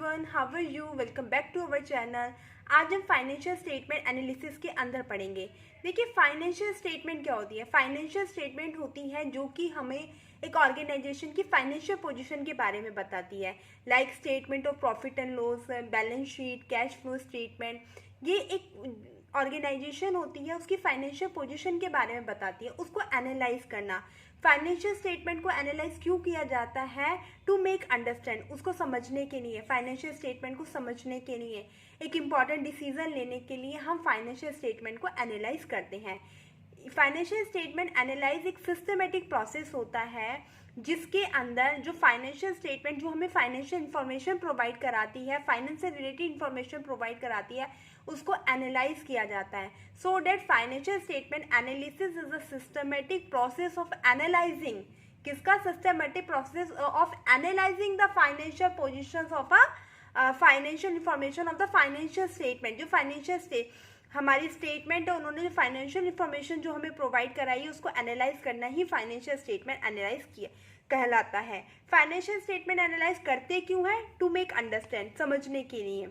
Everyone, how are you? Welcome back to our channel. आज हम financial statement analysis के अंदर पढ़ेंगे। देखिए, फाइनेंशियल स्टेटमेंट क्या होती है? फाइनेंशियल स्टेटमेंट होती है जो कि हमें एक ऑर्गेनाइजेशन की फाइनेंशियल पोजीशन के बारे में बताती है, like statement of profit and loss, balance sheet, cash flow statement. ये एक ऑर्गेनाइजेशन होती है, उसकी फाइनेंशियल पोजीशन के बारे में बताती है, उसको एनालाइज करना। फाइनेंशियल स्टेटमेंट को एनालाइज क्यों किया जाता है? टू मेक अंडरस्टैंड, उसको समझने के लिए, फाइनेंशियल स्टेटमेंट को समझने के लिए, एक इम्पॉर्टेंट डिसीजन लेने के लिए हम फाइनेंशियल स्टेटमेंट को एनालाइज करते हैं। फाइनेंशियल स्टेटमेंट एनालाइज एक सिस्टमेटिक प्रोसेस होता है जिसके अंदर जो फाइनेंशियल स्टेटमेंट जो हमें फाइनेंशियल इंफॉर्मेशन प्रोवाइड कराती है, फाइनेंस से रिलेटेड इंफॉर्मेशन प्रोवाइड कराती है, उसको एनालाइज किया जाता है। So that financial statement analysis is a systematic process of analysing, किसका? Systematic process of analysing the financial positions of a financial information of the financial statement. जो financial हमारी statement है, उन्होंने जो फाइनेंशियल इंफॉर्मेशन जो हमें प्रोवाइड कराई है उसको एनालाइज करना ही फाइनेंशियल स्टेटमेंट एनालाइज किया कहलाता है। फाइनेंशियल स्टेटमेंट एनालाइज करते क्यों है? टू मेक अंडरस्टैंड, समझने के लिए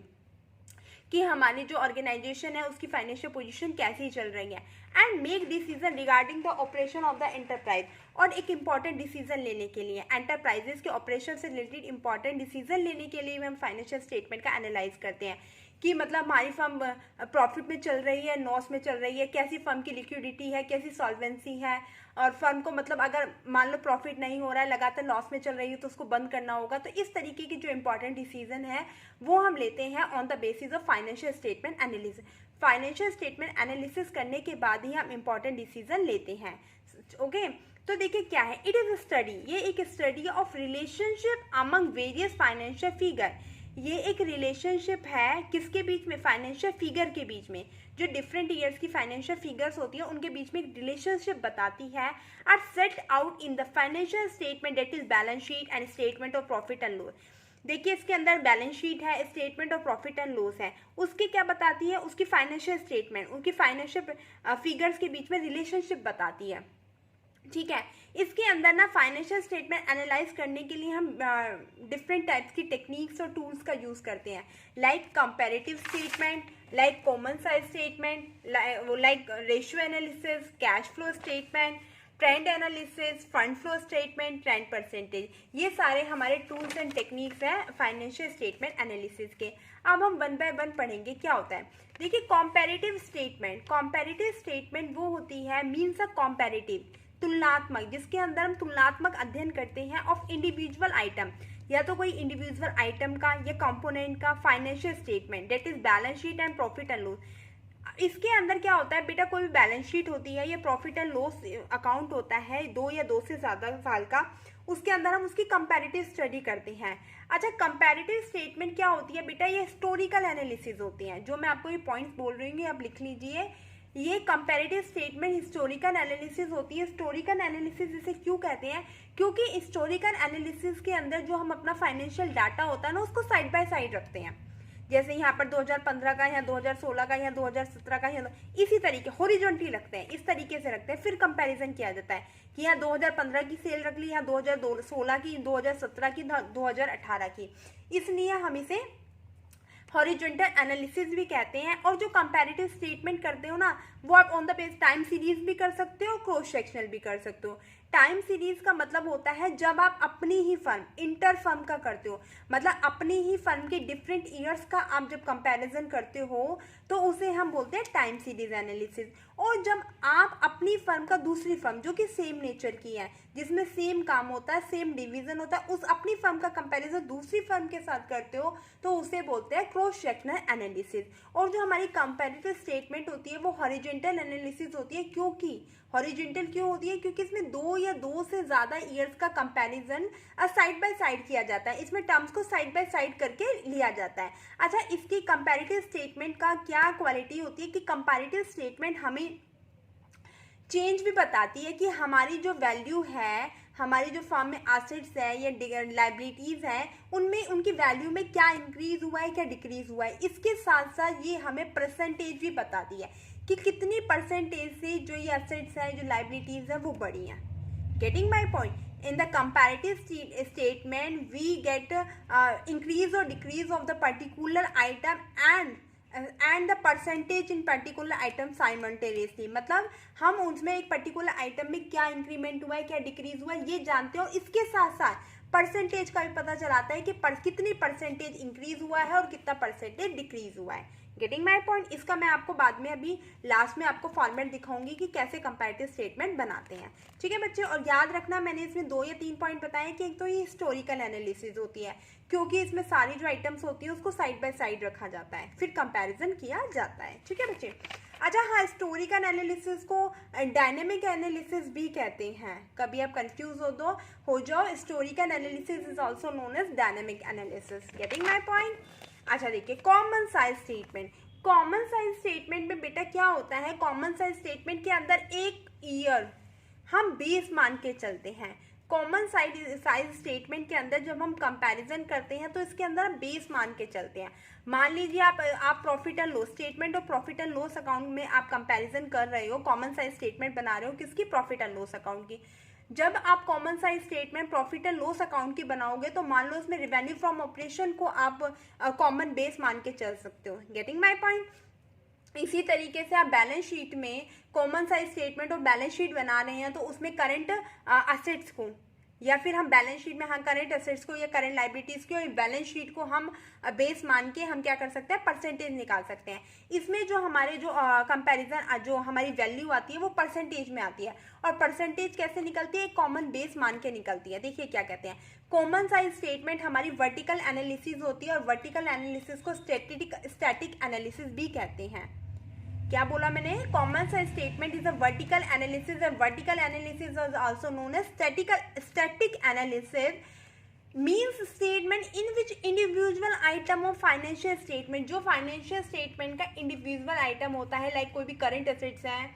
कि हमारी जो ऑर्गेनाइजेशन है उसकी फाइनेंशियल पोजीशन कैसी चल रही है, and make decision regarding the operation of the enterprise. और एक इंपॉर्टेंट डिसीजन लेने के लिए, एंटरप्राइजेस के ऑपरेशन से रिलेटेड इंपॉर्टेंट डिसीजन लेने के लिए हम फाइनेंशियल स्टेटमेंट का एनालाइज करते हैं कि मतलब हमारी फर्म प्रॉफिट में चल रही है, लॉस में चल रही है, कैसी फर्म की लिक्विडिटी है, कैसी सॉल्वेंसी है, और फर्म को मतलब अगर मान लो प्रॉफिट नहीं हो रहा है, लगातार लॉस में चल रही है, तो उसको बंद करना होगा। तो इस तरीके की जो इंपॉर्टेंट डिसीजन है वो हम लेते हैं on the basis of financial statement analysis. Financial statement analysis करने के बाद ही हम इंपॉर्टेंट डिसीजन लेते हैं। ओके, तो देखिए क्या है, इट इज स्टडी, ये एक study of relationship among various financial figure. ये एक रिलेशनशिप है किसके बीच में? फाइनेंशियल फिगर के बीच में। जो डिफरेंट ईयर्स की फाइनेंशियल फिगर्स होती है उनके बीच में एक रिलेशनशिप बताती है, are set out in the financial statement, that is balance sheet and statement of profit and loss. देखिए, इसके अंदर बैलेंस शीट है, statement of profit and loss है, उसकी क्या बताती है? उसकी फाइनेंशियल स्टेटमेंट, उनकी फाइनेंशियल फिगर्स के बीच में रिलेशनशिप बताती है। ठीक है, इसके अंदर ना फाइनेंशियल स्टेटमेंट एनालाइज करने के लिए हम डिफरेंट टाइप्स की टेक्निक्स और टूल्स का यूज़ करते हैं, like comparative statement, like common size statement, like ratio analysis, cash flow statement, trend analysis, fund flow statement, trend percentage. ये सारे हमारे टूल्स एंड टेक्निक्स हैं फाइनेंशियल स्टेटमेंट एनालिसिस के। अब हम वन बाय वन पढ़ेंगे क्या होता है। देखिए, कंपैरेटिव स्टेटमेंट, कंपैरेटिव स्टेटमेंट वो होती है, मीन्स अ कंपैरेटिव, तुलनात्मक, जिसके अंदर हम तुलनात्मक अध्ययन करते हैं ऑफ इंडिविजुअल आइटम, या तो कोई इंडिविजुअल आइटम का या कंपोनेंट का financial statement, that is balance sheet and profit and loss. इसके अंदर क्या होता है बेटा, कोई भी बैलेंस शीट होती है या प्रॉफिट एंड लॉस अकाउंट होता है 2 या 2 से ज़्यादा साल का, उसके अंदर हम उसकी कंपैरेटिव स्टडी करते हैं। अच्छा, कंपैरेटिव स्टेटमेंट क्या होती है बेटा? ये हिस्टोरिकल एनालिसिस होती हैं। जो मैं आपको ये पॉइंट्स बोल रही हूँ आप लिख लीजिए। ये कंपैरेटिव स्टेटमेंट हिस्टोरिकल एनालिसिस होती है। हिस्टोरिकल एनालिसिस इसे क्यों कहते हैं? क्योंकि हिस्टोरिकल एनालिसिस के अंदर जो हम अपना फाइनेंशियल डाटा होता है ना, उसको साइड बाय साइड रखते हैं। जैसे यहाँ पर 2015 का, यहाँ 2016 का, यहाँ 2017 का, यहाँ इसी तरीके हॉरिजॉन्टली रखते हैं, इस तरीके से रखते हैं। फिर कंपैरिजन किया जाता है कि यहाँ 2015 की सेल रख ली, यहाँ 2016 की, 2017 की, 2018 की, इसलिए हम इसे हॉरिजॉन्टल एनालिसिस भी कहते हैं। और जो कंपैरेटिव स्टेटमेंट करते हो ना, वो आप on the base time series भी कर सकते हो, क्रॉस सेक्शनल भी कर सकते हो। टाइम सीरीज का मतलब होता है जब आप अपनी ही फर्म, इंटर फर्म का करते हो, मतलब अपनी ही फर्म के डिफरेंट ईयर्स का आप जब कंपैरिजन करते हो तो उसे हम बोलते हैं टाइम सीरीज एनालिसिस। और जब आप अपनी फर्म का दूसरी फर्म जो कि सेम नेचर की है, जिसमें सेम काम होता है, सेम डिवीजन होता है, उस अपनी फर्म का कंपैरिजन दूसरी फर्म के साथ करते हो तो उसे बोलते हैं क्रॉस सेक्शनल एनालिसिस। और जो हमारी कंपैरेटिव स्टेटमेंट होती है वो हॉरिजॉन्टल एनालिसिस होती है। क्योंकि हॉरिजॉन्टल क्यों होती है? क्योंकि इसमें 2 या 2 से ज़्यादा ईयर्स का कंपैरिजन साइड बाय साइड किया जाता है, इसमें टर्म्स को साइड बाय साइड करके लिया जाता है। अच्छा, इसकी कंपैरेटिव स्टेटमेंट का क्या क्वालिटी होती है कि कंपैरेटिव स्टेटमेंट हमें चेंज भी बताती है कि हमारी जो वैल्यू है, हमारी जो फर्म में एसेट्स है या लाइबिलिटीज़ है, उनमें उनकी वैल्यू में क्या इंक्रीज हुआ है, क्या डिक्रीज हुआ है। इसके साथ साथ ये हमें परसेंटेज भी बताती है कि कितनी परसेंटेज से जो ये एसेट्स है, जो लाइबिलिटीज़ है, वो बढ़ी हैं। Getting my point? in the comparative statement we get increase or decrease of the particular item and the percentage in particular item simultaneously. मतलब हम उसमें एक पर्टिकुलर आइटम में क्या इंक्रीमेंट हुआ है, क्या डिक्रीज हुआ है, ये जानते हो। इसके साथ साथ परसेंटेज का भी पता चलाता है कि कितनी परसेंटेज इंक्रीज हुआ है और कितना परसेंटेज डिक्रीज हुआ है। Getting my point. इसका मैं आपको बाद में अभी लास्ट में आपको फॉर्मेट दिखाऊंगी कि कैसे कंपैरेटिव स्टेटमेंट बनाते हैं। ठीक है बच्चे, और याद रखना मैंने इसमें 2 या 3 पॉइंट बताए कि एक तो ये हिस्टोरिकल एनालिसिस होती है, क्योंकि इसमें सारी जो आइटम्स होती है उसको साइड बाय साइड रखा जाता है, फिर कंपैरिजन किया जाता है। ठीक है बच्चे। अच्छा हाँ, हिस्टोरिकल एनालिसिस को डायनेमिक एनालिसिस भी कहते हैं। कभी आप कंफ्यूज हो जाओ, historical analysis is also known as dynamic analysis. Getting my point. अच्छा देखिए, common size statement. Common size statement में बेटा क्या होता है, कॉमन साइज स्टेटमेंट के अंदर एक ईयर हम बेस मान के चलते हैं। कॉमन साइज स्टेटमेंट के अंदर जब हम कंपैरिजन करते हैं तो इसके अंदर हम बेस मान के चलते हैं। मान लीजिए आप प्रॉफिट एंड लॉस स्टेटमेंट और प्रॉफिट एंड लॉस अकाउंट में आप कंपैरिजन कर रहे हो, कॉमन साइज स्टेटमेंट बना रहे हो किसकी, प्रॉफिट एंड लॉस अकाउंट की। जब आप common size statement profit and loss account की बनाओगे तो मान लो उसमें रेवेन्यू फ्रॉम ऑपरेशन को आप कॉमन बेस मान के चल सकते हो। Getting my point. इसी तरीके से आप बैलेंस शीट में कॉमन साइज स्टेटमेंट और बैलेंस शीट बना रहे हैं तो उसमें करंट असेट्स को या फिर हम बैलेंस शीट में करंट असेट्स को या करंट लाइबिलिटीज को और बैलेंस शीट को हम बेस मान के हम क्या कर सकते हैं, परसेंटेज निकाल सकते हैं। इसमें जो हमारे जो कंपैरिजन जो हमारी वैल्यू आती है वो परसेंटेज में आती है। और परसेंटेज कैसे निकलती है, कॉमन बेस मान के निकलती है। देखिए क्या कहते हैं, कॉमन साइज स्टेटमेंट हमारी वर्टिकल एनालिसिस होती है और वर्टिकल एनालिसिस को स्टैटिक एनालिसिस भी कहते हैं। क्या बोला मैंने, common size statement is a vertical analysis and vertical analysis is also known as static analysis means statement in which individual item of financial statement, जो फाइनेंशियल स्टेटमेंट का individual item होता है, लाइक कोई भी करंट एसेट्स है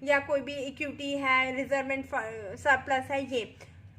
या कोई भी इक्विटी है, रिजर्व एंड सरप्लस है, ये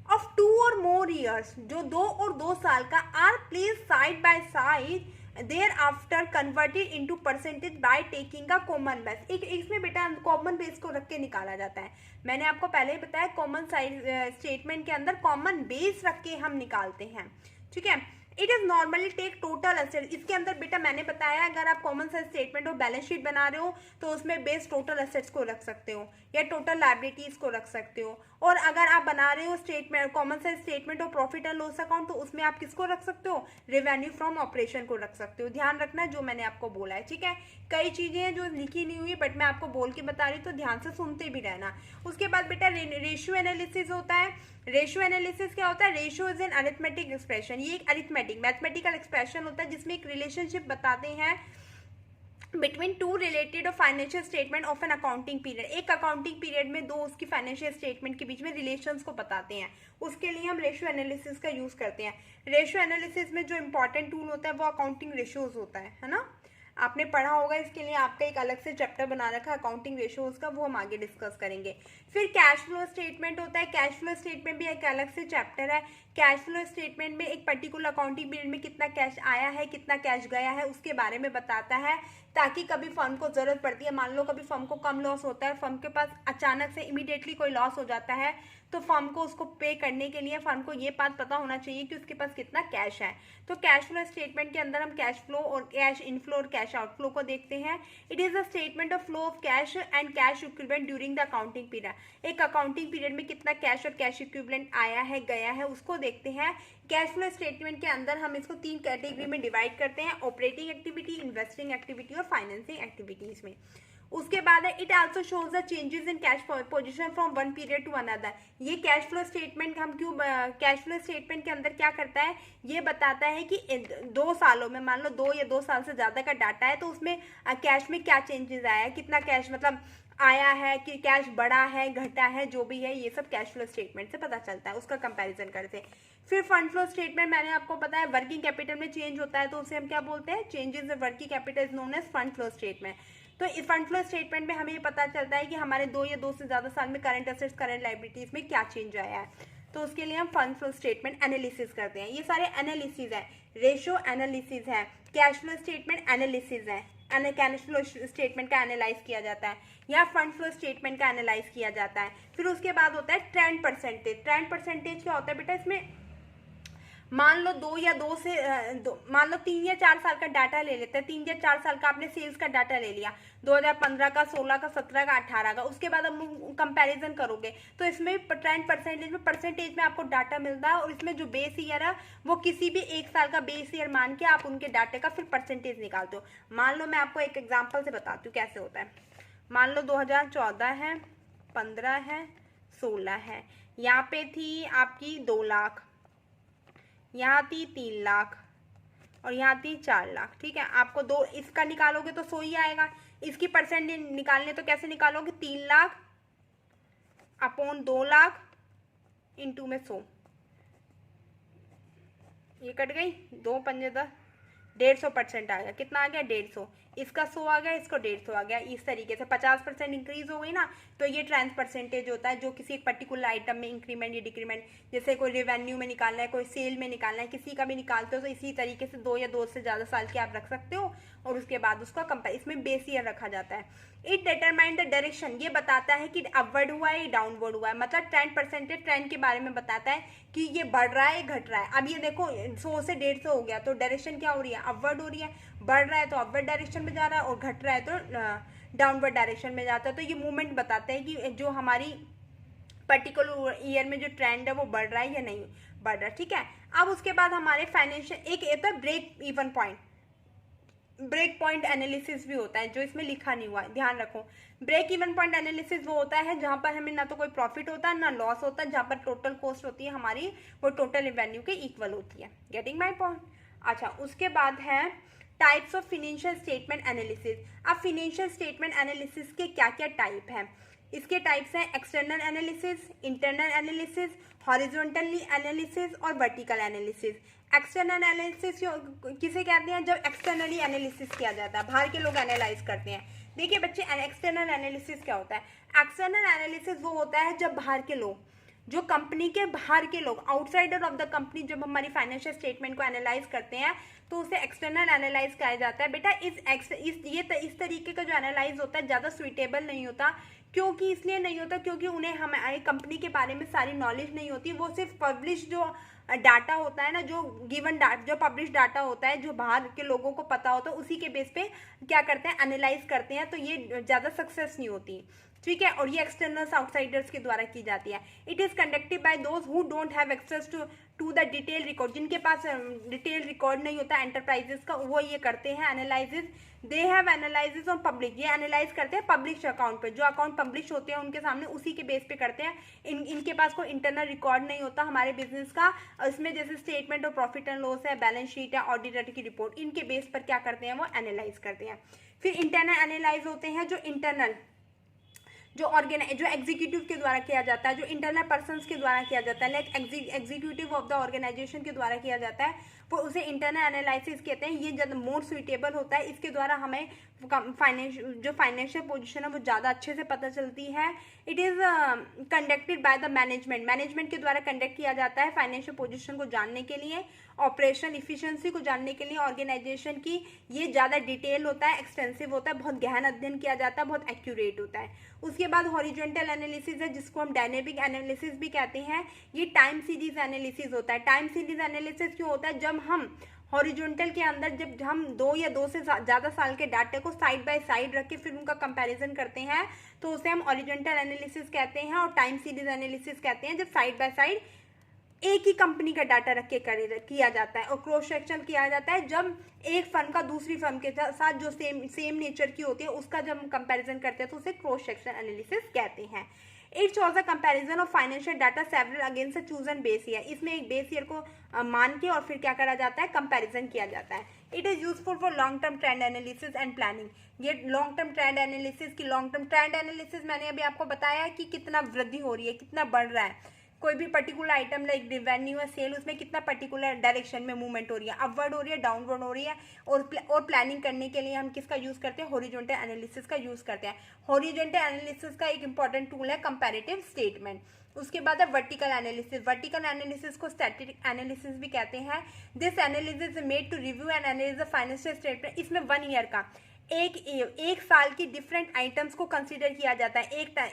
ऑफ 2 और मोर ईयर्स, जो 2 और 2 साल का, are place side by side thereafter converted into percentage by taking a common base। एक इसमें बेटा कॉमन बेस को रख के निकाला जाता है। मैंने आपको पहले ही बताया कॉमन साइज स्टेटमेंट के अंदर कॉमन बेस रख के हम निकालते हैं। ठीक है। It is normally take total asset. इसके अंदर बेटा मैंने बताया अगर आप कॉमन साइज स्टेटमेंट और बैलेंस शीट बना रहे हो तो उसमें बेस टोटल एसेट्स को रख सकते हो या टोटल लायबिलिटीज को रख सकते हो। और अगर आप बना रहे हो स्टेटमेंट कॉमन साइज स्टेटमेंट और प्रॉफिट एंड लॉस अकाउंट तो उसमें आप किसको रख सकते हो, रेवेन्यू फ्रॉम ऑपरेशन को रख सकते हो। ध्यान रखना जो मैंने आपको बोला है। ठीक है। कई चीजें हैं जो लिखी नहीं हुई बट मैं आपको बोल के बता रही हूँ तो ध्यान से सुनते भी रहना। उसके बाद बेटा रेशियो एनालिसिस होता है। रेशियो एनालिसिस क्या होता है, ratio is an arithmetic expression. ये एक अरिथमेटिक मैथमेटिकल एक्सप्रेशन होता है जिसमें एक रिलेशनशिप बताते हैं बिटवीन 2 रिलेटेड और financial statement of an accounting period. एक अकाउंटिंग पीरियड में 2 उसकी फाइनेंशियल स्टेटमेंट के बीच में रिलेशंस को बताते हैं, उसके लिए हम रेशियो एनालिसिस का यूज करते हैं। रेशियो एनालिसिस में जो इंपॉर्टेंट टूल होता है वो अकाउंटिंग रेशियोज होता है ना। आपने पढ़ा होगा, इसके लिए आपका एक अलग से चैप्टर बना रखा है अकाउंटिंग रेशियोज का, वो हम आगे डिस्कस करेंगे। फिर कैश फ्लो स्टेटमेंट होता है। कैश फ्लो स्टेटमेंट भी एक अलग से चैप्टर है। कैश फ्लो स्टेटमेंट में एक पर्टिकुलर अकाउंटिंग पीरियड में कितना कैश आया है, कितना कैश गया है, उसके बारे में बताता है, ताकि कभी फर्म को जरूरत पड़ती है, मान लो कभी फर्म को कम लॉस होता है, फर्म के पास अचानक से इमीडिएटली कोई लॉस हो जाता है तो फर्म को उसको पे करने के लिए फर्म को ये बात पता होना चाहिए कि उसके पास कितना कैश है। तो कैश फ्लो स्टेटमेंट के अंदर हम कैश फ्लो और कैश इनफ्लो और कैश आउटफ्लो को देखते हैं। It is a statement of flow of cash and cash equivalent during the accounting period. एक अकाउंटिंग पीरियड में कितना कैश और कैश इक्विवेलेंट आया है, गया है, उसको देखते हैं। कैश फ्लो स्टेटमेंट के अंदर हम इसको 3 कैटेगरी में डिवाइड करते हैं, ऑपरेटिंग एक्टिविटी, इन्वेस्टिंग एक्टिविटी और फाइनेंसिंग एक्टिविटीज में। उसके बाद है it also shows the changes in cash position from one period to another. ये कैश फ्लो स्टेटमेंट हम क्यों कैश फ्लो स्टेटमेंट के अंदर क्या करता है, ये बताता है कि 2 सालों में, मान लो 2 या 2 साल से ज्यादा का डाटा है तो उसमें कैश में क्या चेंजेस आया है, कितना कैश मतलब आया है, कि कैश बढ़ा है, घटा है, जो भी है ये सब कैश फ्लो स्टेटमेंट से पता चलता है, उसका कंपैरिजन करते हैं। फिर फंड फ्लो स्टेटमेंट मैंने आपको बताया वर्किंग कैपिटल में चेंज होता है तो उसे हम क्या बोलते हैं, changes in working capital is known as fund flow statement. तो इस फंड फ्लो स्टेटमेंट में हमें ये पता चलता है कि हमारे 2 या 2 से ज्यादा साल में करंट एसेट्स, करंट लायबिलिटीज में क्या चेंज आया है, तो उसके लिए हम फंड फ्लो स्टेटमेंट एनालिसिस करते हैं। ये सारे एनालिसिस है, रेशियो एनालिसिस है, कैश फ्लो स्टेटमेंट एनालिसिस है, कैश फ्लो स्टेटमेंट का एनालाइज किया जाता है, या फंड फ्लो स्टेटमेंट का एनालाइज किया जाता है। फिर उसके बाद होता है ट्रेंड परसेंटेज। ट्रेंड परसेंटेज क्या होता है बेटा, इसमें मान लो मान लो 3 या 4 साल का डाटा ले लेते हैं। 3 या 4 साल का आपने सेल्स का डाटा ले लिया, 2015 का, 16 का, 17 का, 18 का। उसके बाद हम कंपैरिजन करोगे तो इसमें ट्रेंड परसेंटेज में आपको डाटा मिलता है, और इसमें जो बेस ईयर है वो किसी भी एक साल का बेस ईयर मान के आप उनके डाटे का फिर परसेंटेज निकालते हो। मान लो मैं आपको एक एग्जाम्पल से बताती हूँ कैसे होता है। मान लो 2014 है, 15 है, 16 है, यहाँ पे थी आपकी 2 लाख, यहाँ थी 3 लाख, और यहाँ थी 4 लाख। ठीक है, आपको दो इसका निकालोगे तो 100 ही आएगा। इसकी परसेंट निकालने तो कैसे निकालोगे, 3 लाख अपॉन 2 लाख इंटू में 100, ये कट गई, 2 पंजे 10, 150% आ गया। कितना आ गया, 150। इसका 100 आ गया, इसको 150 आ गया। इस तरीके से 50% इंक्रीज हो गई ना, तो ये ट्रांस परसेंटेज होता है जो किसी एक पर्टिकुलर आइटम में इंक्रीमेंट या डिक्रीमेंट, जैसे कोई रेवेन्यू में निकालना है, कोई सेल में निकालना है, किसी का भी निकालते हो तो इसी तरीके से 2 या 2 से ज़्यादा साल की आप रख सकते हो, और उसके बाद उसका कंपेयर, इसमें बेस ईयर रखा जाता है। इट डिटरमाइन द डायरेक्शन, ये बताता है कि अपवर्ड हुआ है या डाउनवर्ड हुआ है। मतलब ट्रेंड परसेंटेज ट्रेंड के बारे में बताता है कि ये बढ़ रहा है, घट रहा है। अब ये देखो 100 से 150 हो गया, तो डायरेक्शन क्या हो रही है, अपवर्ड हो रही है। बढ़ रहा है तो अपवर्ड डायरेक्शन में जा रहा है, और घट रहा है तो डाउनवर्ड डायरेक्शन में जाता है। तो ये मूवमेंट बताते हैं कि जो हमारी पर्टिकुलर ईयर में जो ट्रेंड है वो बढ़ रहा है या नहीं बढ़ रहा है। ठीक है, अब उसके बाद हमारे फाइनेंशियल एक होता है break even point, break point analysis भी होता है जो इसमें लिखा नहीं हुआ है, ध्यान रखो। ब्रेक इवन पॉइंट एनालिसिस वो होता है जहां पर हमें ना तो कोई प्रॉफिट होता है ना लॉस होता है, जहां पर टोटल कॉस्ट होती है हमारी वो टोटल रेवेन्यू के इक्वल होती है। Getting my point. अच्छा, उसके बाद है types of financial statement analysis. अब फिनेंशियल स्टेटमेंट एनालिसिस के क्या क्या टाइप हैं, इसके टाइप्स हैं external analysis, internal analysis, horizontally analysis और वर्टिकल एनालिसिस। एक्सटर्नल एनालिसिस किसे कहते हैं, जब एक्सटर्नली एनालिसिस किया जाता है, बाहर के लोग एनालाइज करते हैं। देखिए बच्चे, एक्सटर्नल एनालिसिस क्या होता है, एक्सटर्नल एनालिसिस वो होता है जब बाहर के लोग, जो कंपनी के बाहर के लोग, आउटसाइडर ऑफ द कंपनी, जब हमारी फाइनेंशियल स्टेटमेंट को एनालाइज करते हैं तो उसे एक्सटर्नल एनालाइज कहा जाता है। बेटा इस तरीके का जो एनालाइज होता है ज़्यादा सुइटेबल नहीं होता। क्योंकि इसलिए नहीं होता क्योंकि उन्हें हमारी कंपनी के बारे में सारी नॉलेज नहीं होती। वो सिर्फ पब्लिश जो डाटा होता है ना, जो गिवन जो पब्लिश डाटा होता है, जो बाहर के लोगों को पता होता है, उसी के बेस पे क्या करते हैं, एनालाइज करते हैं। तो ये ज़्यादा सक्सेस नहीं होती। ठीक है, और ये एक्सटर्नल्स आउटसाइडर्स के द्वारा की जाती है। It is conducted by those who don't have access to the detail record, जिनके पास डिटेल रिकॉर्ड नहीं होता एंटरप्राइजेस का, वो ये करते हैं analysis. They have analysis on public, ये एनालाइज करते हैं पब्लिश अकाउंट पे, जो अकाउंट पब्लिश होते हैं उनके सामने, उसी के बेस पे करते हैं। इनके पास कोई इंटरनल रिकॉर्ड नहीं होता हमारे बिजनेस का। इसमें जैसे statement of profit and loss है, बैलेंस शीट है, ऑडिटर की रिपोर्ट, इनके बेस पर क्या करते हैं, वो एनालाइज करते हैं। फिर इंटरनल एनालाइज होते हैं जो इंटरनल जो एग्जीक्यूटिव के द्वारा किया जाता है, जो इंटरनल पर्सन्स के द्वारा किया जाता है, like executive of the organization के द्वारा किया जाता है, वो उसे इंटरनल एनालिसिस कहते हैं। ये ज़्यादा मोर सुइटेबल होता है, इसके द्वारा हमें फाइनेंशियल पोजीशन है वो ज़्यादा अच्छे से पता चलती है। It is conducted by the management के द्वारा कंडक्ट किया जाता है फाइनेंशियल पोजीशन को जानने के लिए, ऑपरेशनल इफिशिएंसी को जानने के लिए ऑर्गेनाइजेशन की। ये ज़्यादा डिटेल होता है, एक्सटेंसिव होता है, बहुत गहन अध्ययन किया जाता है, बहुत एक्यूरेट होता है। उसके बाद हॉरिजॉन्टल एनालिसिस है, जिसको हम डायनेमिक एनालिसिस भी कहते हैं। ये टाइम सीरीज एनालिसिस होता है। टाइम सीरीज एनालिसिस क्यों होता है, जब हम हॉरिजॉन्टल के अंदर जब हम 2 या 2 से ज़्यादा साल के डाटे को साइड बाय साइड रख के फिर उनका कंपैरिजन करते हैं, तो उसे हम हॉरिजॉन्टल एनालिसिस कहते हैं। और टाइम सीरीज एनालिसिस कहते हैं जब साइड बाय साइड एक ही कंपनी का डाटा रख के किया जाता है। और क्रॉस सेक्शन किया जाता है जब एक फर्म का दूसरी फर्म के साथ जो सेम नेचर की होती है उसका जब हम कंपैरिजन करते हैं तो उसे क्रॉस सेक्शन एनालिसिस कहते हैं। It shows a comparison of financial data several against a chosen base year. इसमें एक बेस ईयर को मान के और फिर क्या करा जाता है, कंपैरिजन किया जाता है। It is useful for long term trend analysis and planning. ये लॉन्ग टर्म ट्रेंड एनालिसिस की लॉन्ग टर्म ट्रेंड एनालिसिस मैंने अभी आपको बताया कि कितना वृद्धि हो रही है, कितना बढ़ रहा है कोई भी पर्टिकुलर आइटम, लाइक रेवेन्यू है, सेल, उसमें कितना पर्टिकुलर डायरेक्शन में मूवमेंट हो रही है, अपवर्ड हो रही है, डाउनवर्ड हो रही है। और प्लानिंग करने के लिए हम किसका यूज करते हैं, हॉरिजॉन्टल एनालिसिस का यूज करते हैं। हॉरिजॉन्टल एनालिसिस का एक इंपॉर्टेंट टूल है कंपैरेटिव स्टेटमेंट। उसके बाद है वर्टिकल एनालिसिस। वर्टिकल एनालिसिस को स्टैटिस्टिक एनालिसिस भी कहते हैं। This analysis is made to review and analyze the financial statement. इसमें 1 ईयर का एक साल की डिफरेंट आइटम्स को कंसीडर किया जाता है।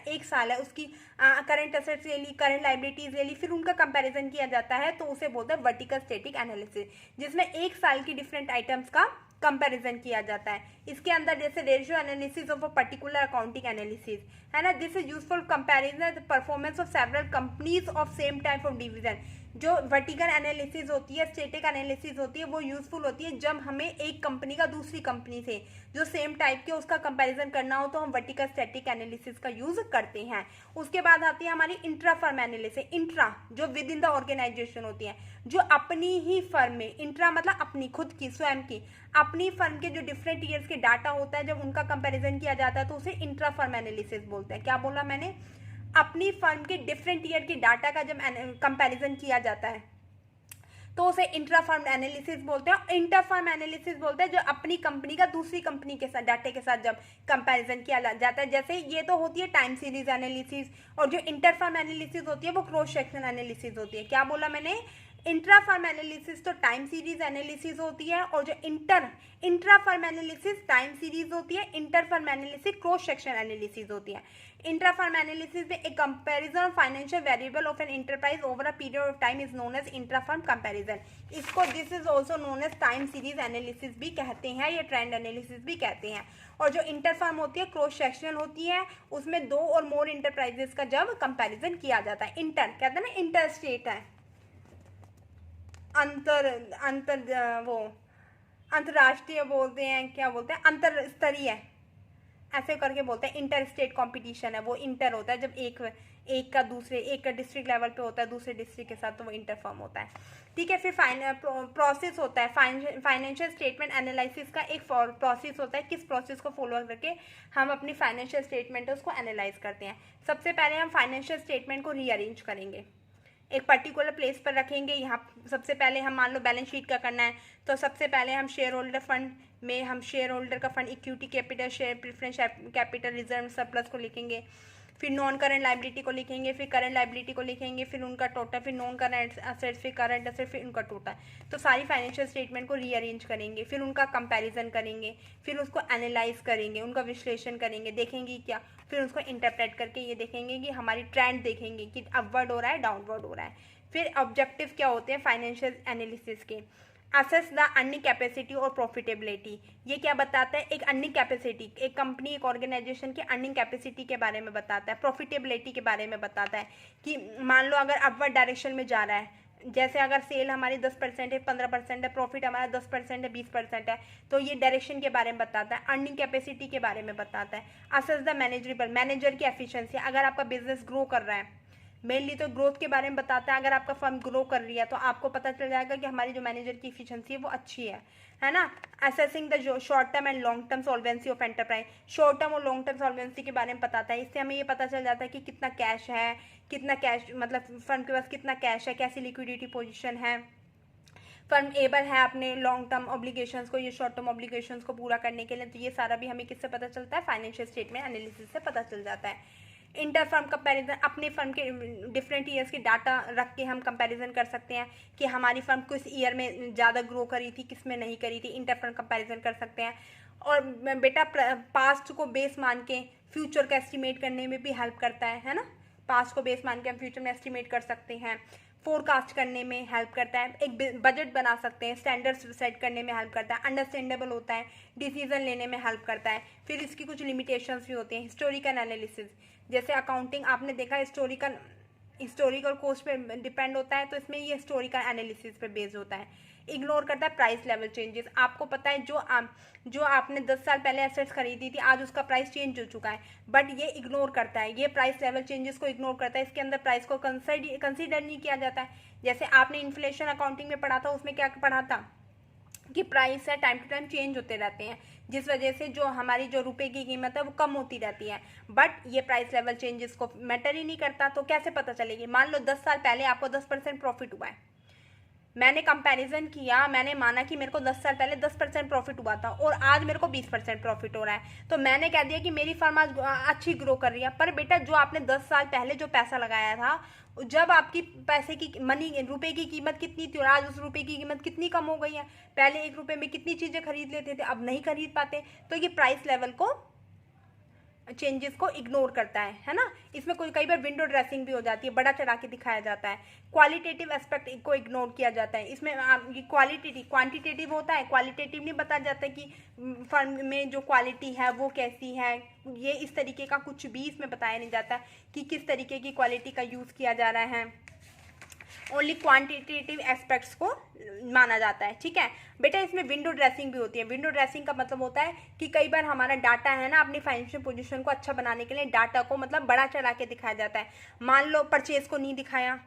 एक साल है, उसकी करंट एसेट्स ले ली, करंट लाइबिलिटीज ले ली, फिर उनका कंपैरिजन किया जाता है, तो उसे बोलते हैं वर्टिकल स्टैटिक एनालिसिस, जिसमें एक साल की डिफरेंट आइटम्स का कंपैरिजन किया जाता है। इसके अंदर जैसे ratio analysis of a particular accounting analysis है ना, this is useful comparison performance of several companies of same type of division. जो वर्टिकल एनालिसिस होती है, स्टैटिक एनालिसिस होती है, वो यूजफुल होती है जब हमें एक कंपनी का दूसरी कंपनी से जो सेम टाइप के उसका कंपैरिजन करना हो, तो हम वर्टिकल स्टैटिक एनालिसिस का यूज करते हैं। उसके बाद आती है हमारी इंट्रा फर्म एनालिसिस। इंट्रा जो विद इन द ऑर्गेनाइजेशन होती है, जो अपनी ही फर्म में, इंट्रा मतलब अपनी खुद की, स्वयं की, अपनी फर्म के जो डिफरेंट ईयर्स के डाटा होता है, जब उनका कंपैरिजन किया जाता है तो उसे इंट्रा फर्म एनालिसिस बोलते हैं। क्या बोला मैंने? अपनी फर्म के डिफरेंट ईयर के डाटा का जब कंपैरिजन किया जाता है तो उसे इंट्रा फर्म एनालिसिस बोलते हैं। इंटर फर्म एनालिसिस बोलते हैं जो अपनी कंपनी का दूसरी कंपनी के साथ डाटे के साथ जब कंपैरिजन किया जाता है। जैसे ये तो होती है टाइम सीरीज एनालिसिस, और जो इंटर फर्म एनालिसिस होती है वो क्रॉस सेक्शन एनालिसिस होती है। क्या बोला मैंने? इंट्रा फर्म एनालिसिस तो टाइम सीरीज एनालिसिस होती है, और जो intra firm analysis time series होती है, inter firm analysis cross section analysis होती है। इंट्रा फर्म एनालिसिस में एक comparison of financial variable of an enterprise over a period of time is known as intra firm comparison. इसको this is also known as time series analysis भी कहते हैं, या trend analysis भी कहते हैं। और जो इंटर फर्म होती है क्रॉस सेक्शनल होती है, उसमें दो और मोर इंटरप्राइजेस का जब कंपैरिजन किया जाता है। इंटर कहते हैं ना, इंटर स्टेट है, वो अंतरराष्ट्रीय बोलते हैं, क्या बोलते हैं, अंतर स्तरीय, ऐसे करके बोलते हैं। इंटर स्टेट कॉम्पिटिशन है, वो इंटर होता है जब एक का डिस्ट्रिक्ट लेवल पे होता है दूसरे डिस्ट्रिक्ट के साथ, तो वो इंटर फॉर्म होता है। ठीक है, फिर प्रोसेस होता है फाइनेंशियल स्टेटमेंट एनालिसिस का। एक प्रोसेस होता है, किस प्रोसेस को फॉलो करके हम अपनी फाइनेंशियल स्टेटमेंट है उसको एनालाइज करते हैं। सबसे पहले हम फाइनेंशियल स्टेटमेंट को रीअरेंज करेंगे, एक पर्टिकुलर प्लेस पर रखेंगे। यहाँ सबसे पहले हम मान लो बैलेंस शीट का करना है, तो सबसे पहले हम शेयर होल्डर फंड में हम शेयर होल्डर का fund, equity capital, share preference capital, reserve, surplus को लिखेंगे। फिर नॉन करंट लाइबिलिटी को लिखेंगे, फिर करंट लाइबिलिटी को लिखेंगे, फिर उनका टोटल, फिर नॉन करंट असेट्स, फिर करंट असेट्स, फिर उनका टोटल। तो सारी फाइनेंशियल स्टेटमेंट को रीअरेंज करेंगे, फिर उनका कंपैरिजन करेंगे, फिर उसको एनालाइज करेंगे, उनका विश्लेषण करेंगे, देखेंगे क्या, फिर उसको इंटरप्रेट करके ये देखेंगे कि हमारी ट्रेंड देखेंगे कि अपवर्ड हो रहा है, डाउनवर्ड हो रहा है। फिर ऑब्जेक्टिव क्या होते हैं फाइनेंशियल एनालिसिस के? असेस द अर्निंग कैपेसिटी और प्रॉफिटेबिलिटी। ये क्या बताता है? एक अर्निंग कैपेसिटी, एक कंपनी, एक ऑर्गेनाइजेशन की अर्निंग कैपेसिटी के बारे में बताता है, प्रॉफिटेबिलिटी के बारे में बताता है कि मान लो अगर अपवर्ड डायरेक्शन में जा रहा है, जैसे अगर सेल हमारी 10% है, 15% है, प्रॉफिट हमारा 10% है, 20% है, तो ये डायरेक्शन के बारे में बताता है, अर्निंग कैपेसिटी के बारे में बताता है। असेस द मैनेजरेबल, मैनेजर की एफिशिएंसी, अगर आपका बिजनेस ग्रो कर रहा है, मेनली तो ग्रोथ के बारे में बताता है। अगर आपका फर्म ग्रो कर रही है तो आपको पता चल जाएगा कि हमारी जो मैनेजर की एफिशिएंसी है वो अच्छी है ना। Assessing the short term and long term solvency of enterprise, short term और लॉन्ग टर्म सॉल्वेंसी के बारे में बताता है। इससे हमें ये पता चल जाता है कि कितना कैश है, मतलब फर्म के पास कितना कैश है, कैसी लिक्विडिटी पोजिशन है, फर्म एबल है अपने लॉन्ग टर्म ऑब्लिगेशंस को, ये शॉर्ट टर्म ऑब्लिगेशंस को पूरा करने के लिए। तो ये सारा भी हमें किससे पता चलता है? फाइनेंशियल स्टेटमेंट एनालिसिस से पता चल जाता है। इंटर फर्म कंपैरिजन, अपने फर्म के डिफरेंट ईयर्स के डाटा रख के हम कंपैरिजन कर सकते हैं कि हमारी फर्म किस ईयर में ज़्यादा ग्रो करी थी, किस में नहीं करी थी, इंटर फर्म कंपैरिजन कर सकते हैं। और बेटा पास्ट को बेस मान के फ्यूचर का एस्टिमेट करने में भी हेल्प करता है ना। पास्ट को बेस मान के हम फ्यूचर में एस्टिमेट कर सकते हैं, फोरकास्ट करने में हेल्प करता है, एक बजट बना सकते हैं, स्टैंडर्ड्स सेट करने में हेल्प करता है, अंडरस्टैंडेबल होता है, डिसीजन लेने में हेल्प करता है। फिर इसकी कुछ लिमिटेशंस भी होती हैं। हिस्टोरिकल एनालिसिस, जैसे अकाउंटिंग आपने देखा हिस्टोरिकल कोस्ट पे डिपेंड होता है, तो इसमें ये हिस्टोरिकल एनालिसिस पे बेस्ड होता है। इग्नोर करता है प्राइस लेवल चेंजेस, आपको पता है जो आपने 10 साल पहले एसेट्स खरीदी थी, आज उसका प्राइस चेंज हो चुका है, बट ये इग्नोर करता है, ये प्राइस लेवल चेंजेस को इग्नोर करता है। इसके अंदर प्राइस को कंसीडर नहीं किया जाता है। जैसे आपने इन्फ्लेशन अकाउंटिंग में पढ़ा था, उसमें क्या पढ़ा था कि प्राइस है टाइम टू टाइम चेंज होते रहते हैं, जिस वजह से जो हमारी जो रुपए की कीमत है वो कम होती रहती है। बट ये प्राइस लेवल चेंजेस को मैटर ही नहीं करता। तो कैसे पता चलेगी? मान लो 10 साल पहले आपको 10% प्रॉफिट हुआ है, मैंने कंपैरिजन किया, मैंने माना कि मेरे को 10 साल पहले 10% प्रॉफिट हुआ था और आज मेरे को 20% प्रॉफिट हो रहा है, तो मैंने कह दिया कि मेरी फर्म आज अच्छी ग्रो कर रही है। पर बेटा जो आपने 10 साल पहले जो पैसा लगाया था, जब आपकी पैसे की रुपए की कीमत कितनी थी और आज उस रुपए की कीमत कितनी कम हो गई है। पहले 1 रुपए में कितनी चीज़ें खरीद लेते थे, अब नहीं खरीद पाते। तो ये प्राइस लेवल को चेंजेस को इग्नोर करता है ना। इसमें कोई कई बार विंडो ड्रेसिंग भी हो जाती है, बड़ा चढ़ा के दिखाया जाता है, क्वालिटेटिव एस्पेक्ट को इग्नोर किया जाता है। इसमें ये क्वांटिटेटिव होता है, क्वालिटेटिव नहीं बताया जाता कि फर्म में जो क्वालिटी है वो कैसी है। ये इस तरीके का कुछ भी इसमें बताया नहीं जाता कि किस तरीके की क्वालिटी का यूज़ किया जा रहा है। ओनली क्वांटिटेटिव एस्पेक्ट्स को माना जाता है, ठीक है बेटा। इसमें विंडो ड्रेसिंग भी होती है। विंडो ड्रेसिंग का मतलब होता है कि कई बार हमारा डाटा है ना, अपनी फाइनेंशियल पोजीशन को अच्छा बनाने के लिए डाटा को मतलब बड़ा चढ़ा के दिखाया जाता है। मान लो परचेज को नहीं दिखाया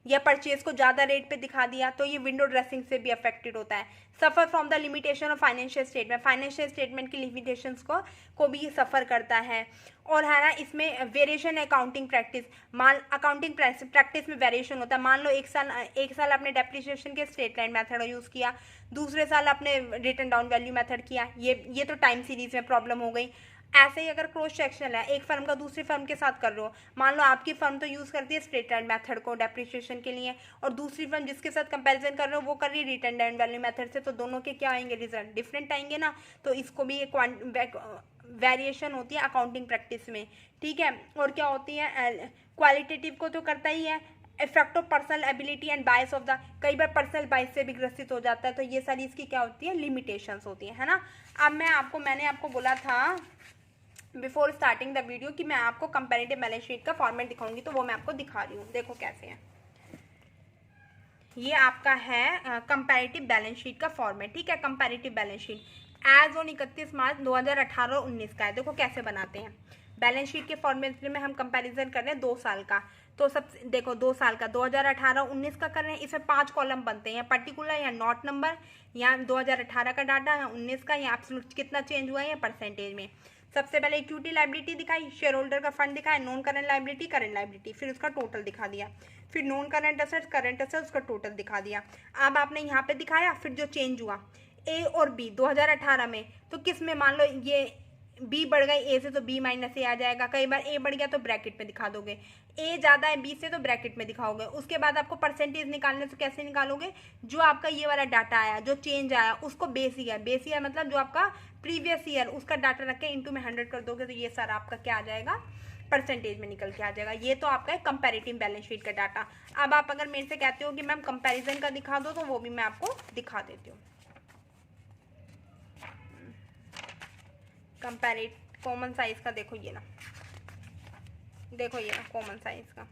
या परचेज को ज़्यादा रेट पे दिखा दिया, तो ये विंडो ड्रेसिंग से भी अफेक्टेड होता है। Suffer from the limitation of financial statement, financial statement की लिमिटेशंस को भी सफ़र करता है। और है ना, इसमें variation accounting practice, accounting practice में वेरिएशन होता है। मान लो एक साल आपने डेप्रिसिएशन के स्ट्रेट लाइन मेथड यूज़ किया, दूसरे साल आपने रिटर्न डाउन वैल्यू मेथड किया, ये तो टाइम सीरीज में प्रॉब्लम हो गई। ऐसे ही अगर क्रॉस सेक्शन है, एक फर्म का दूसरी फर्म के साथ कर रहे हो, मान लो आपकी फर्म तो यूज़ करती है स्ट्रेट लाइन मेथड को डेप्रिसिएशन के लिए और दूसरी फर्म जिसके साथ कंपैरिजन कर रहे हो वो कर रही है रिटर्न डाउन वैल्यू मेथड से, तो दोनों के क्या आएंगे, रिजल्ट डिफरेंट आएंगे ना। तो इसको भी एक वेरिएशन होती है अकाउंटिंग प्रैक्टिस में, ठीक है। और क्या होती है, क्वालिटेटिव को तो करता ही है, effect of personal ability and bias of the, कई बार पर्सनल बायस से भी ग्रसित हो जाता है। तो ये सारी इसकी क्या होती है, लिमिटेशंस होती है ना। अब मैंने आपको बोला था बिफोर स्टार्टिंग द वीडियो कि मैं आपको कंपैरेटिव बैलेंस शीट का फॉर्मेट दिखाऊंगी, तो वो मैं आपको दिखा रही हूँ। देखो कैसे है, ये आपका है कंपैरेटिव बैलेंस शीट का फॉर्मेट, ठीक है। Comparative balance sheet as on 31 March 2018-19 का है। देखो कैसे बनाते हैं बैलेंस शीट के फॉर्मेट में। हम कंपैरिजन कर रहे हैं 2 साल का, तो सब देखो 2 साल का 2018-19 का कर रहे हैं। इसमें 5 कॉलम बनते हैं, या पर्टिकुलर या नॉट नंबर, या 2018 का डाटा, या 19 का, या एब्सोल्यूट कितना चेंज हुआ है, या परसेंटेज में। सबसे पहले इक्विटी लायबिलिटी दिखाई, शेयर होल्डर का फंड दिखाया, नॉन करंट लायबिलिटी, फिर उसका टोटल दिखा दिया, फिर नॉन करंट असेट्स उसका टोटल दिखा दिया। अब आपने यहाँ पे दिखाया, फिर जो चेंज हुआ ए और बी 2018 में, तो किस में, मान लो ये बी बढ़ गई ए से तो बी माइनस ए आ जाएगा। कई बार ए बढ़ गया तो ब्रैकेट में दिखा दोगे, ए ज़्यादा है बी से तो ब्रैकेट में दिखाओगे। उसके बाद आपको परसेंटेज निकालने तो कैसे निकालोगे, जो आपका ये वाला डाटा आया, जो चेंज आया, उसको बेस ईयर मतलब जो आपका प्रीवियस ईयर उसका डाटा रख के इंटू में 100 कर दोगे, तो ये सारा आपका क्या आ जाएगा, परसेंटेज में निकल के आ जाएगा। ये तो आपका है कंपैरेटिव बैलेंस शीट का डाटा। अब आप अगर मेरे से कहते हो कि मैम कंपैरिजन का दिखा दो, तो वो भी मैं आपको दिखा देती हूँ। कंपैरेट कॉमन साइज का देखो ये ना कॉमन साइज का।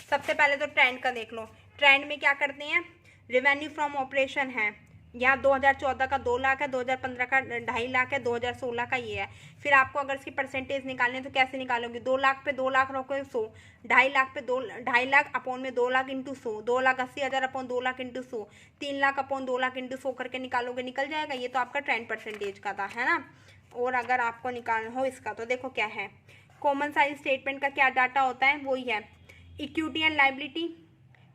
सबसे पहले तो ट्रेंड का देख लो। ट्रेंड में क्या करते हैं, रेवेन्यू फ्रॉम ऑपरेशन है, यहाँ 2014 का 2 लाख है, 2015 का 2.5 लाख है, 2016 का ये है। फिर आपको अगर इसकी परसेंटेज निकालनी है तो कैसे निकालोगे, 2 लाख पे 2 लाख रखोगे 100, 2.5 लाख पे 2.5 लाख अपॉन में 2 lakh into 100, 2,80,000 upon 2 lakh into 100, 3 lakh upon 2 lakh into 100 करके निकालोगे, निकल जाएगा। ये तो आपका ट्रेंड परसेंटेज का था, है ना। और अगर आपको निकालना हो इसका, तो देखो क्या है, कॉमन साइज स्टेटमेंट का क्या डाटा होता है, वही है इक्विटी एंड लायबिलिटी।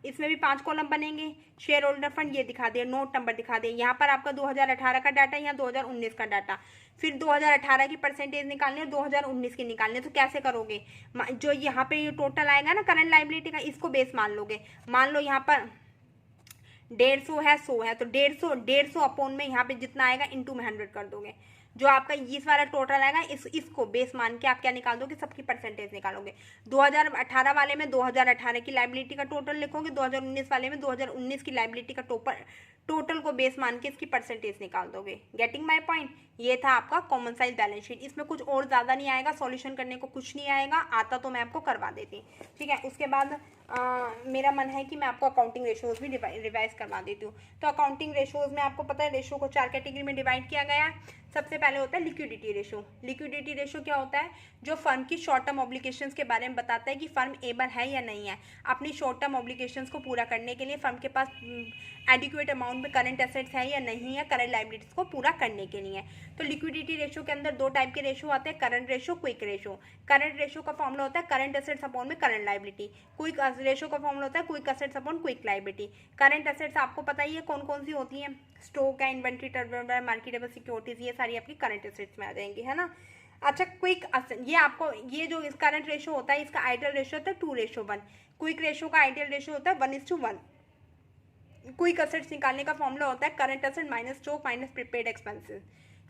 इसमें भी 5 कॉलम बनेंगे। शेयर होल्डर फंड ये दिखा दिया, नोट नंबर दिखा दिया। यहाँ पर आपका 2018 का डाटा, यहाँ 2019 का डाटा। फिर 2018 की परसेंटेज निकालनी है, 2019 की निकालनी है, तो कैसे करोगे, जो यहाँ पे ये टोटल आएगा ना करंट लायबिलिटी का, इसको बेस मान लोगे। मान लो यहाँ पर 150 है, 100 है, तो 150 अपॉन में यहाँ पे जितना आएगा इंटू में 100 कर दोगे। जो आपका इस वाला टोटल आएगा इसको बेस मान के आप क्या निकाल दोगे, सबकी परसेंटेज निकालोगे। 2018 वाले में 2018 की लायबिलिटी का टोटल लिखोगे, 2019 वाले में 2019 की लायबिलिटी का टोटल को बेस मान के इसकी परसेंटेज निकाल दोगे। Getting my point. ये था आपका कॉमन साइज बैलेंस शीट। इसमें कुछ और ज़्यादा नहीं आएगा, सॉल्यूशन करने को कुछ नहीं आएगा, आता तो मैं आपको करवा देती, ठीक है। उसके बाद मेरा मन है कि मैं आपको अकाउंटिंग रेशोज भी रिवाइज करवा देती हूँ। तो अकाउंटिंग रेशोज में आपको पता है रेशो को 4 कैटेगरी में डिवाइड किया गया है। सबसे पहले होता है लिक्विडिटी रेशो। लिक्विडिटी रेशो क्या होता है, जो फर्म की शॉर्ट टर्म ऑब्लिगेशंस के बारे में बताता है कि फर्म एबल है या नहीं है अपनी शॉर्ट टर्म ऑब्लिगेशंस को पूरा करने के लिए। फर्म के पास एडिक्वेट अमाउंट में करंट एसेट्स है या नहीं है करंट लाइबिलिटीज को पूरा करने के लिए। तो लिक्विडिटी रेशियो के अंदर दो टाइप के रेशियो आते हैं, current ratio, quick ratio. Current ratio का फॉर्मूला होता है करंट एसेट्स अपॉन में करंट लाइबिलिटी। क्विक रेशियो का फॉर्मूला होता है quick assets upon quick liability. Current assets आपको पता ही है कौन कौन सी होती हैं, स्टॉक है, इन्वेंट्री, टर्नओवर, मार्केटेबल सिक्योरिटीज, ये सारी आपकी करंट एसेट्स में आ जाएंगी, है ना। अच्छा, क्विक ये आपको ये जो इस करंट रेशियो होता है इसका आइडियल रेशियो होता है 2:1। क्विक रेशियो का आइडियल रेशियो होता है 1:1। क्विक एसेट्स निकालने का फॉर्मूला होता है current asset minus stock minus prepaid expenses.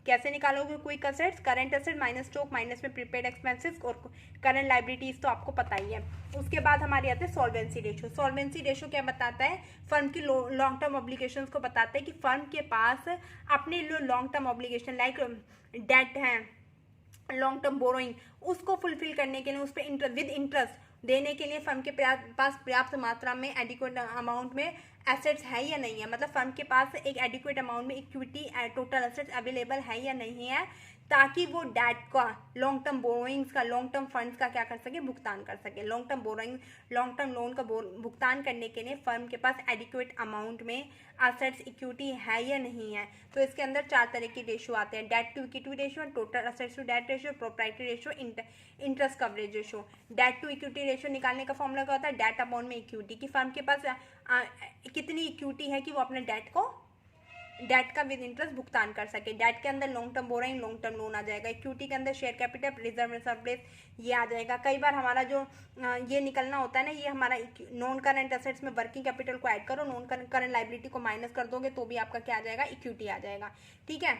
कैसे निकालोगे quick assets? Current asset minus stock minus में प्रीपेड एक्सपेंसेस और करंट लाइबिलिटीज तो आपको पता ही है। उसके बाद हमारे आते हैं सॉल्वेंसी रेशियो। सॉल्वेंसी रेशियो क्या बताता है? फर्म की लॉन्ग टर्म ऑब्लिगेशंस को बताता है कि फर्म के पास अपने long term obligation like debt है, लॉन्ग टर्म बोरोइंग, उसको फुलफिल करने के लिए उस पर विद इंटरेस्ट देने के लिए फर्म के पास पर्याप्त मात्रा में एडिक्वेट अमाउंट में एसेट्स है या नहीं है। मतलब फर्म के पास एक एडिक्वेट अमाउंट में इक्विटी टोटल एसेट्स अवेलेबल है या नहीं है, ताकि वो डेट का, लॉन्ग टर्म बोरोइंग्स का, लॉन्ग टर्म फंड्स का क्या कर सके, भुगतान कर सके। Long term borrowing, long term loan का भुगतान करने के लिए फर्म के पास एडिक्वेट अमाउंट में एसेट्स इक्विटी है या नहीं है। तो इसके अंदर 4 तरह के रेशियो आते हैं, debt to equity ratio, total assets to debt ratio, proprietary ratio, interest coverage ratio. Debt to equity ratio निकालने का फॉर्मूला क्या होता है? डेट अपॉन में इक्विटी, की फर्म के पास कितनी इक्विटी है कि वो अपने डेट का विद इंटरेस्ट भुगतान कर सके। डेट के अंदर long term borrowing, long term loan आ जाएगा। इक्विटी के अंदर शेयर कैपिटल, रिजर्व सरप्लस, ये आ जाएगा। कई बार हमारा जो ये निकलना होता है ना, ये हमारा नॉन करंट एसेट्स में वर्किंग कैपिटल को ऐड करो, नॉन करंट लाइबिलिटी को माइनस कर दोगे तो भी आपका क्या आ जाएगा? इक्विटी आ जाएगा। ठीक है।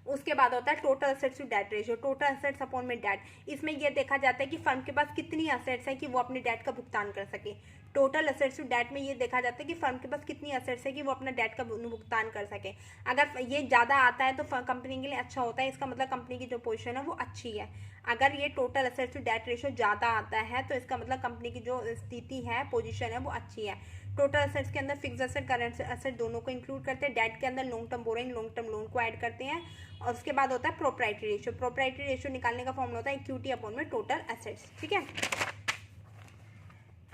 उसके बाद होता है total assets to debt ratio, total assets upon में डेट। इसमें यह देखा जाता है कि फर्म के पास कितनी एसेट्स है कि वो अपने डेट का भुगतान कर सके। टोटल एसेट्स टू डेट में ये देखा जाता है कि फर्म के पास कितनी एसेट्स है कि वो अपना डेट का भुगतान कर सके। अगर ये ज़्यादा आता है तो कंपनी के लिए अच्छा होता है, इसका मतलब कंपनी की जो पोजीशन है वो अच्छी है। अगर ये total assets to debt ratio ज़्यादा आता है तो इसका मतलब कंपनी की जो स्थिति है, पोजीशन है, वो अच्छी है। टोटल एसेट्स के अंदर फिक्स एसेट, करंट एसेट दोनों को इंक्लूड करते हैं। डेट के अंदर long term borrowing, long term loan को ऐड करते हैं। और उसके बाद होता है प्रोप्राइटरी रेशियो। प्रोप्राइटरी रेशियो निकालने का फॉर्मूला होता है इक्विटी अपॉन में टोटल एसेट्स। ठीक है।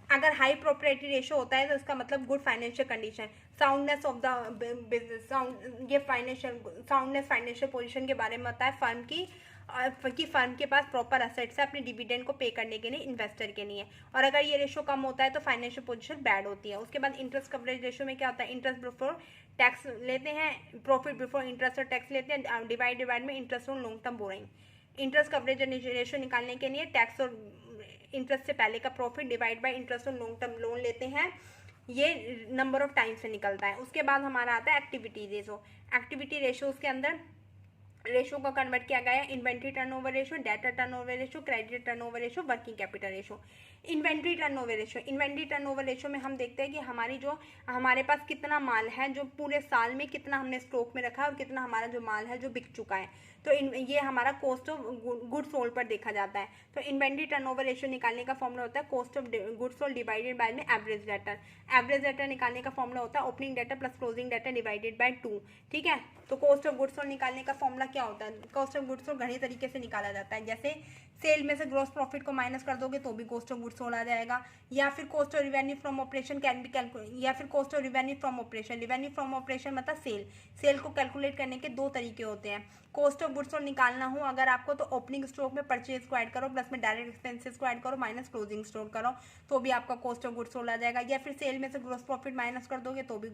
अगर हाई प्रोप्राइटरी रेशियो होता है तो इसका मतलब good financial condition, soundness of the business, ये फाइनेंशियल पोजीशन के बारे में होता है फर्म की, कि फर्म के पास प्रॉपर एसेट्स है अपने डिविडेंड को पे करने के लिए इन्वेस्टर के लिए। और अगर ये रेशियो कम होता है तो फाइनेंशियल पोजीशन बैड होती है। उसके बाद इंटरेस्ट कवरेज रेशियो में क्या होता है? इंटरेस्ट बिफोर टैक्स लेते हैं, प्रॉफिट बिफोर इंटरेस्ट और टैक्स लेते हैं, डिवाइड में इंटरेस्ट और long term borrowing. Interest coverage ratio निकालने के लिए टैक्स और इंटरेस्ट से पहले का प्रॉफिट डिवाइड बाय इंटरेस्ट और लॉन्ग टर्म लोन लेते हैं, ये नंबर ऑफ टाइम से निकलता है। उसके बाद हमारा आता है एक्टिविटी रेशियो। एक्टिविटी रेशियो के अंदर रेशियो को कन्वर्ट किया गया है inventory turnover ratio, data turnover ratio, credit turnover ratio, working capital ratio. Inventory turnover ratio, inventory turnover ratio में हम देखते हैं कि हमारे पास कितना माल है, जो पूरे साल में कितना हमने स्टॉक में रखा है और कितना हमारा जो माल है जो बिक चुका है। तो ये हमारा कॉस्ट ऑफ गुड्स सोल्ड पर देखा जाता है। तो इन्वेंट्री टर्नओवर रेशियो निकालने का फॉर्मूला होता है cost of goods sold divided by में एवरेज डेटर। एवरेज डेटर निकालने का फॉर्मूला होता है opening debtor plus closing debtor divided by 2। ठीक है। तो कॉस्ट ऑफ गुड्स सोल्ड निकालने का फॉर्मूला क्या होता है? कॉस्ट ऑफ गुड्स सोल्ड घनी तरीके से निकाला जाता है, जैसे सेल में से ग्रॉस प्रॉफिट को माइनस कर दोगे तो भी कॉस्ट ऑफ गुड्स सोल्ड आ जाएगा, या फिर cost of revenue from operation can be calculate, या फिर cost of revenue from operation. Revenue from operation मतलब सेल को कैलकुलेट करने के 2 तरीके होते हैं। कॉस्ट ऑफ गुड्स सोल्ड निकालना हो अगर आपको तो ओपनिंग स्टॉक में परचेज को ऐड करो, प्लस में डायरेक्ट एक्सपेंसेस को ऐड करो, माइनस क्लोजिंग स्टॉक करो तो भी आपका कॉस्ट ऑफ गुड्स सोल्ड आ जाएगा। या फिर सेल में से ग्रॉस प्रॉफिट माइनस कर दोगे तो भी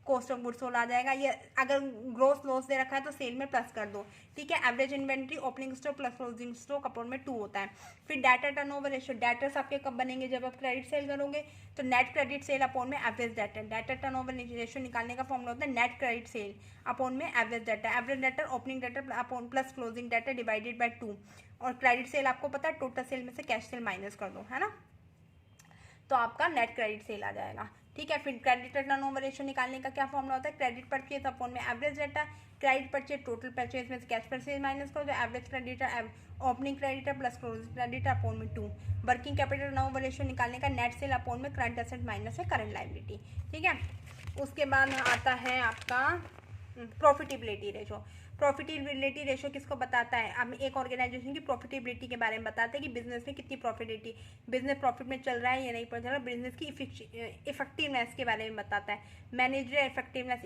कॉस्ट ऑफ गुड्स सोल्ड आ जाएगा। या अगर ग्रॉस लॉस दे रखा है तो सेल में प्लस कर दो। ठीक है। Average inventory opening stock plus closing stock upon में 2 होता है। फिर डाटा टर्नओवर रेशियो, डेटर्स आपके कब बनेंगे? जब आप क्रेडिट सेल करोगे। तो नेट क्रेडिट सेल अपॉन में average debtor. Data turnover ratio निकालने का फॉर्मूला होता है नेट क्रेडिट सेल अपॉन में average debtor. Average debtor opening debtor upon plus closing debtor divided by 2। और क्रेडिट सेल आपको पता है टोटल सेल में से कैश सेल माइनस कर दो, है ना, तो आपका नेट क्रेडिट सेल आ जाएगा। ठीक है। फिर क्रेडिट टर्नओवर रेशियो निकालने का क्या फॉर्मूला होता है? क्रेडिट परचेज अपॉन में average data. Credit purchase total purchase में से कैश परचेज माइनस करो, तो average creditor opening creditor plus closing creditor upon में 2। वर्किंग कैपिटल टर्नओवर रेशियो निकालने का नेट सेल अपॉन में करंट एसेट माइनस है करंट लायबिलिटी। ठीक है। उसके बाद आता है आपका प्रॉफिटेबिलिटी रेशियो। प्रॉफिटेबिलिटी रेशो किसको बताता है? हम एक ऑर्गेनाइजेशन की प्रॉफिटेबिलिटी के बारे में बताते हैं कि बिजनेस में कितनी प्रॉफिटेबिलिटी, बिजनेस प्रॉफिट में चल रहा है या नहीं चल रहा है। बिजनेस की इफेक्टिवनेस के बारे में बताता है, मैनेजर इफेक्टिवनेस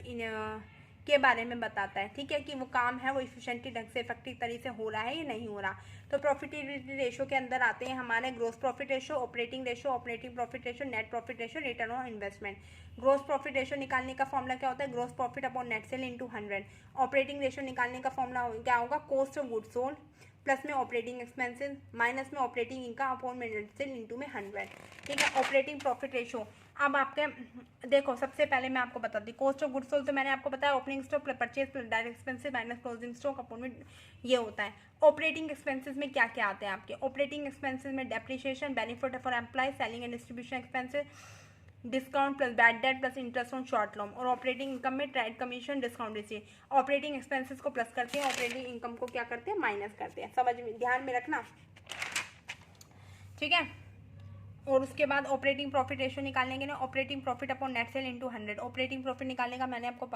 के बारे में बताता है, ठीक है, कि वो काम है वो इफिशिएंटली ढंग से इफेक्टिव तरीके से हो रहा है या नहीं हो रहा। तो प्रॉफिटेबिलिटी रेशो के अंदर आते हैं हमारे gross profit ratio, operating ratio, operating profit ratio, net profit ratio, return on investment. Gross profit ratio निकालने का फॉर्मूला क्या होता है? Gross profit upon net sale into 100। Operating ratio निकालने का फॉर्मूला क्या होगा? Cost of goods sold plus में ऑपरेटिंग एक्सपेंसेस माइनस में operating income upon net sale into में 100, ठीक है। ऑपरेटिंग प्रॉफिट रेशो, अब आपके देखो सबसे पहले मैं आपको बताती हूँ कॉस्ट ऑफ गुड्स सोल्ड, तो मैंने आपको बताया opening stock purchase plus direct expenses minus closing stock upon में ये होता है। ऑपरेटिंग एक्सपेंसेस में क्या क्या आते हैं आपके? ऑपरेटिंग एक्सपेंसेस में depreciation, benefit for employ, selling and distribution expenses, discount plus bad debt plus interest on short loan. और ऑपरेटिंग इनकम में trade commission, discount receive. Operating expenses को प्लस करते हैं, ऑपरेटिंग इनकम को क्या करते हैं? माइनस करते हैं। समझ में, ध्यान में रखना, ठीक है। और उसके बाद ऑपरेटिंग प्रॉफिट रेशो निकालने के लिए operating profit upon net cell into 100। Operating profit निकालने का मैंने आपको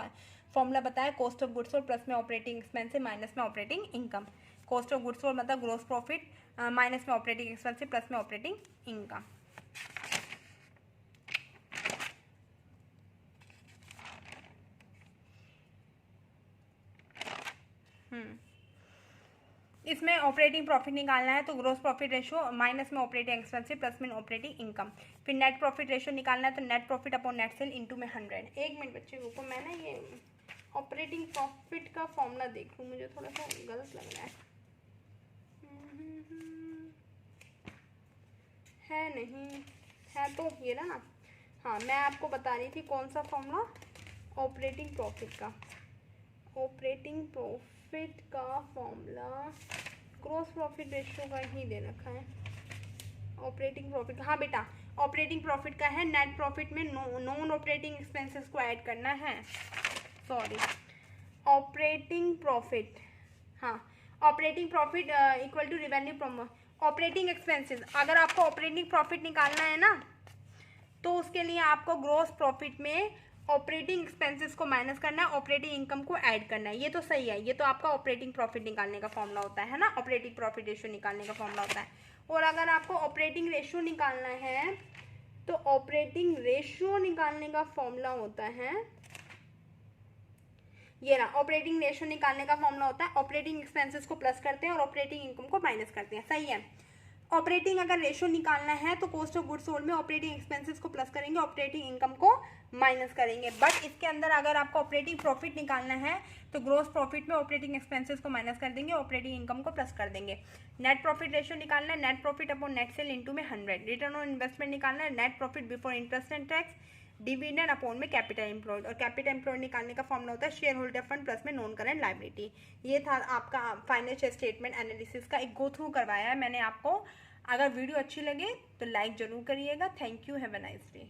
फॉर्मूला बताया, cost of goods sold plus में ऑपरेटिंग एक्सपेंसेस माइनस में operating income. Cost of goods sold मतलब ग्रोस प्रॉफिट माइनस में ऑपरेटिंग एक्सपेंसेस प्लस में ऑपरेटिंग इनकम। इसमें ऑपरेटिंग प्रॉफिट निकालना है तो ग्रोस प्रॉफिट रेशो माइनस में ऑपरेटिंग एक्सपेंसेस प्लस में ऑपरेटिंग इनकम। फिर नेट प्रॉफिट रेशो निकालना है तो net profit upon net cell into में 100। एक मिनट बच्चे रुको, मैं ना ये ऑपरेटिंग प्रॉफिट का फॉर्मूला देख लूँ, मुझे थोड़ा सा गलत लग रहा है नहीं है तो ये ना, हाँ मैं आपको बता रही थी कौन सा फॉर्मूला ऑपरेटिंग प्रॉफिट का। ऑपरेटिंग प्रॉफिट का फॉर्मूला ग्रोस प्रॉफिट रेशियो का ही दे रखा है। ऑपरेटिंग प्रॉफिट, हाँ बेटा ऑपरेटिंग प्रॉफिट का है, नेट प्रॉफिट में नॉन ऑपरेटिंग एक्सपेंसेस को ऐड करना है। सॉरी, ऑपरेटिंग प्रॉफिट, हाँ operating profit equal to revenue from operating expenses. अगर आपको ऑपरेटिंग प्रॉफिट निकालना है ना तो उसके लिए आपको ग्रोस प्रॉफिट में ऑपरेटिंग एक्सपेंसेस को माइनस करना है, ऑपरेटिंग इनकम को ऐड करना है। ये तो सही है, ये तो आपका ऑपरेटिंग प्रॉफिट निकालने का फॉर्मूला होता है ना, ऑपरेटिंग प्रॉफिट रेशियो निकालने का फॉर्मूला होता है। और अगर आपको ऑपरेटिंग रेशियो निकालना है तो ऑपरेटिंग रेशियो निकालने का फॉर्मूला होता है ये ना, ऑपरेटिंग रेशियो निकालने का फॉर्मूला होता है ऑपरेटिंग एक्सपेंसेस को प्लस करते हैं और ऑपरेटिंग इनकम को माइनस करते हैं। सही है। ऑपरेटिंग अगर रेशियो निकालना है तो कॉस्ट ऑफ गुड्स सोल्ड में ऑपरेटिंग एक्सपेंसेस को प्लस करेंगे, ऑपरेटिंग इनकम को माइनस करेंगे। बट इसके अंदर अगर आपको ऑपरेटिंग प्रॉफिट निकालना है तो ग्रोस प्रॉफिट में ऑपरेटिंग एक्सपेंसेस को माइनस कर देंगे, ऑपरेटिंग इनकम को प्लस कर देंगे। नेट प्रॉफिट रेशियो निकालना है, net profit upon net cell into में 100। रिटर्न ऑन इन्वेस्टमेंट निकालना है, net profit before interest and tax dividend upon में कैपिटल एम्प्लॉयड। और कैपिटल एम्प्लॉयड निकालने का फॉर्मूला होता है शेयर होल्डर फंड प्लस में नॉन करेंट लायबिलिटी। ये था आपका फाइनेंशियल स्टेटमेंट एनालिसिस का एक गो थ्रू करवाया है मैंने आपको। अगर वीडियो अच्छी लगे तो लाइक जरूर करिएगा। Thank you, have a nice day.